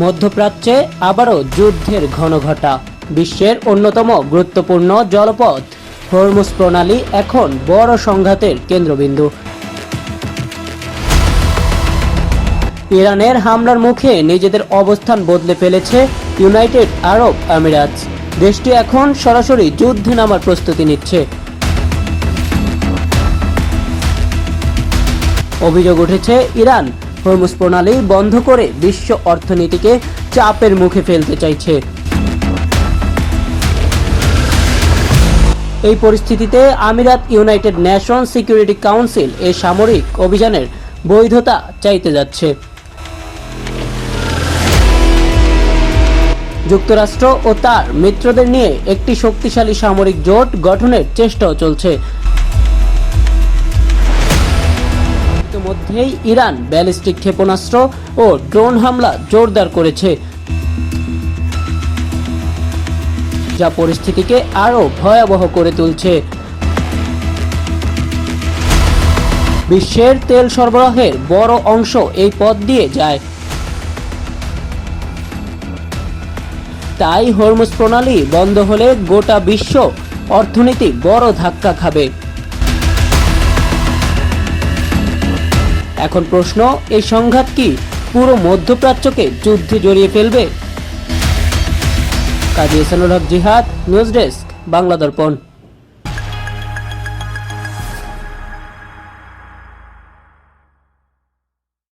মধ্যপ্রাচ্যে আবারও যুদ্ধের ঘনঘটা। বিশ্বের অন্যতম গুরুত্বপূর্ণ জলপথ হরমুজ প্রণালী এখন বড় সংঘাতের কেন্দ্রবিন্দু। ইরানের হামলার মুখে নিজেদের অবস্থান বদলে ফেলেছে ইউনাইটেড আরব আমিরাত। দেশটি এখন সরাসরি যুদ্ধে নামার প্রস্তুতি নিচ্ছে। অভিযোগ উঠেছে, ইরান হরমুজ প্রণালী বন্ধ করে বিশ্ব অর্থনীতিকে চাপের মুখে ফেলতে চাইছে। এই পরিস্থিতিতে আমিরাত ইউনাইটেড নেশন সিকিউরিটি কাউন্সিল এই সামরিক অভিযানের বৈধতা চাইতে যাচ্ছে। যুক্তরাষ্ট্র ও তার মিত্রদের নিয়ে একটি শক্তিশালী সামরিক জোট গঠনের চেষ্টাও চলছে। ইতিমধ্যেই ইরান ব্যালিস্টিক ক্ষেপণাস্ত্র ও ড্রোন হামলা জোরদার করেছে, যা পরিস্থিতিকে আরও ভয়াবহ করে তুলছে। বিশ্বের তেল সরবরাহের বড় অংশ এই পথ দিয়ে যায়। তাই হরমুজ প্রণালী বন্ধ হলে গোটা বিশ্ব অর্থনীতি বড় ধাক্কা খাবে। এখন প্রশ্ন, এই সংঘাত কি পুরো মধ্যপ্রাচ্যকে যুদ্ধে জড়িয়ে ফেলবে? কাজী এহসানুল হক জিহাদ, নিউজ ডেস্ক, বাংলা দর্পণ।